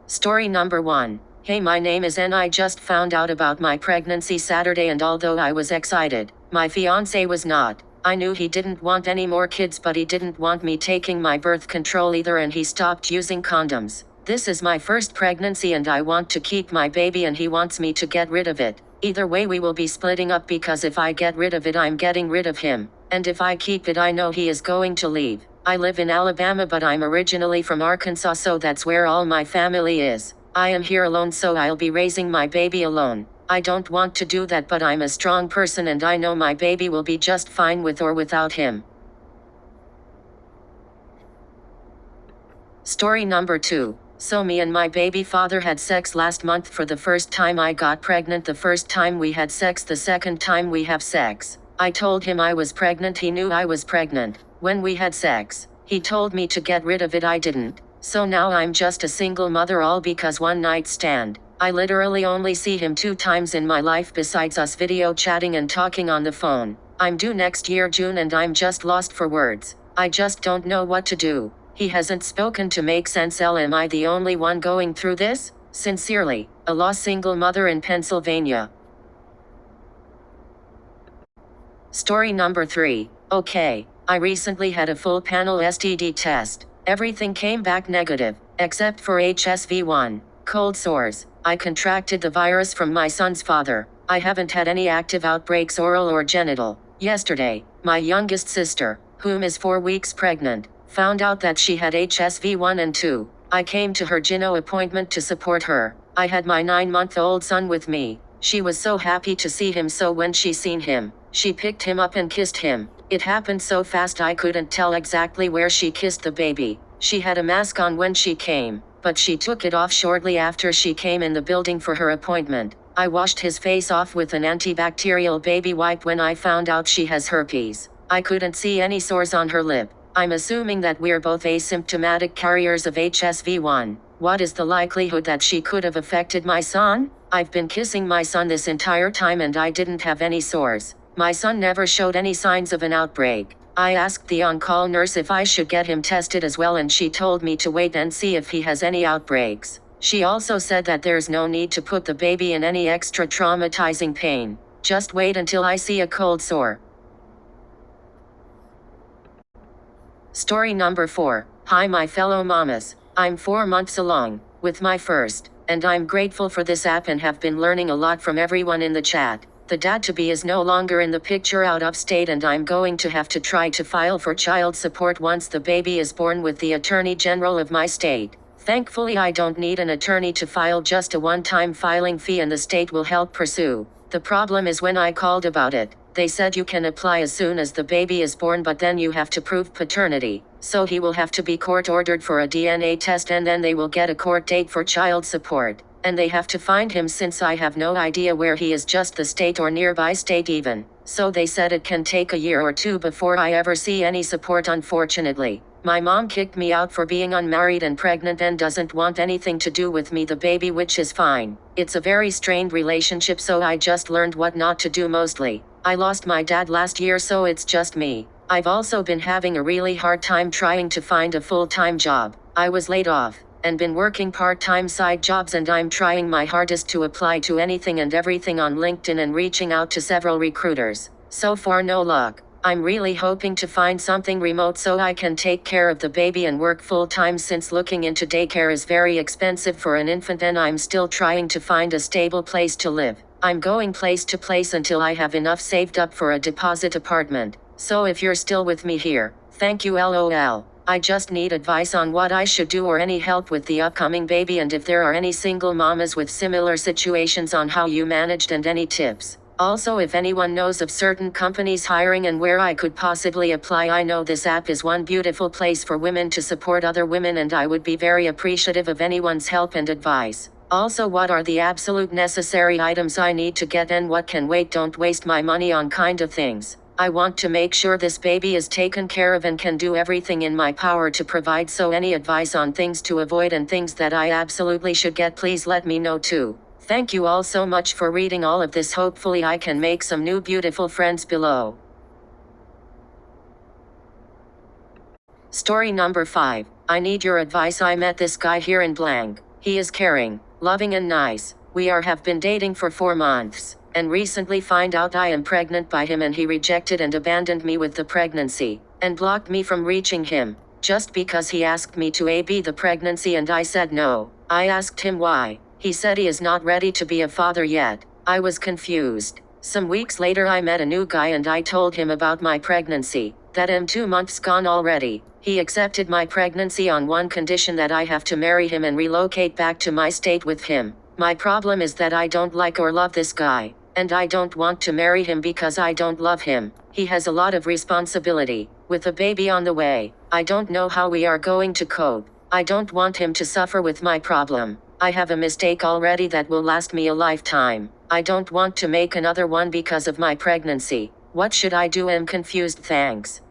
Story number 1. Hey, my name is N. I just found out about my pregnancy Saturday, and although I was excited, my fiance was not. I knew he didn't want any more kids, but he didn't want me taking my birth control either, and he stopped using condoms. This is my first pregnancy and I want to keep my baby, and he wants me to get rid of it. Either way we will be splitting up, because if I get rid of it I'm getting rid of him. And if I keep it I know he is going to leave. I live in Alabama, but I'm originally from Arkansas, so that's where all my family is. I am here alone, so I'll be raising my baby alone. I don't want to do that, but I'm a strong person and I know my baby will be just fine with or without him. Story number 2. So me and my baby father had sex last month for the first time. I got pregnant the first time we had sex. The second time we have sex, I told him I was pregnant. He knew I was pregnant. When we had sex, he told me to get rid of it. I didn't. So now I'm just a single mother, all because one night stand. I literally only see him 2 times in my life besides us video chatting and talking on the phone. I'm due next year June and I'm just lost for words. I just don't know what to do. He hasn't spoken to make sense. Am I the only one going through this? Sincerely, a lost single mother in Pennsylvania. Story number 3. Okay, I recently had a full panel STD test. Everything came back negative, except for HSV1, cold sores. I contracted the virus from my son's father. I haven't had any active outbreaks, oral or genital. Yesterday, my youngest sister, whom is 4 weeks pregnant, found out that she had HSV1 and 2. I came to her gyno appointment to support her. I had my 9-month-old son with me. She was so happy to see him, so when she seen him, she picked him up and kissed him. It happened so fast I couldn't tell exactly where she kissed the baby. She had a mask on when she came, but she took it off shortly after she came in the building for her appointment. I washed his face off with an antibacterial baby wipe when I found out she has herpes. I couldn't see any sores on her lip. I'm assuming that we're both asymptomatic carriers of HSV1. What is the likelihood that she could have affected my son? I've been kissing my son this entire time and I didn't have any sores. My son never showed any signs of an outbreak. I asked the on-call nurse if I should get him tested as well, and she told me to wait and see if he has any outbreaks. She also said that there's no need to put the baby in any extra traumatizing pain. Just wait until I see a cold sore. Story number 4. Hi my fellow mamas. I'm 4 months along with my first, and I'm grateful for this app and have been learning a lot from everyone in the chat. The dad-to-be is no longer in the picture out of state, and I'm going to have to try to file for child support once the baby is born with the Attorney General of my state. Thankfully I don't need an attorney to file, just a one-time filing fee, and the state will help pursue. The problem is when I called about it, they said you can apply as soon as the baby is born, but then you have to prove paternity. So he will have to be court-ordered for a DNA test, and then they will get a court date for child support. And they have to find him, since I have no idea where he is, just the state or nearby state even. So they said it can take a year or 2 before I ever see any support, unfortunately. My mom kicked me out for being unmarried and pregnant and doesn't want anything to do with me, the baby, which is fine. It's a very strained relationship, so I just learned what not to do mostly. I lost my dad last year, so it's just me. I've also been having a really hard time trying to find a full-time job. I was laid off and been working part-time side jobs, and I'm trying my hardest to apply to anything and everything on LinkedIn and reaching out to several recruiters. So far no luck. I'm really hoping to find something remote so I can take care of the baby and work full-time, since looking into daycare is very expensive for an infant, and I'm still trying to find a stable place to live. I'm going place to place until I have enough saved up for a deposit apartment. So if you're still with me here, thank you, LOL. I just need advice on what I should do or any help with the upcoming baby, and if there are any single mamas with similar situations, on how you managed, and any tips. Also, if anyone knows of certain companies hiring and where I could possibly apply. I know this app is one beautiful place for women to support other women, and I would be very appreciative of anyone's help and advice. Also, what are the absolute necessary items I need to get, and what can wait? Don't waste my money on kind of things. I want to make sure this baby is taken care of and can do everything in my power to provide, so any advice on things to avoid and things that I absolutely should get, please let me know too. Thank you all so much for reading all of this. Hopefully I can make some new beautiful friends below. Story number 5. I need your advice. I met this guy here in blank. He is caring, loving and nice. We have been dating for 4 months, and recently find out I am pregnant by him, and he rejected and abandoned me with the pregnancy, and blocked me from reaching him, just because he asked me to AB the pregnancy and I said no. I asked him why. He said he is not ready to be a father yet. I was confused. Some weeks later I met a new guy and I told him about my pregnancy, that I'm 2 months gone already. He accepted my pregnancy on one condition, that I have to marry him and relocate back to my state with him. My problem is that I don't like or love this guy, and I don't want to marry him because I don't love him. He has a lot of responsibility, with a baby on the way. I don't know how we are going to cope. I don't want him to suffer with my problem. I have a mistake already that will last me a lifetime. I don't want to make another one because of my pregnancy. What should I do? I'm confused. Thanks.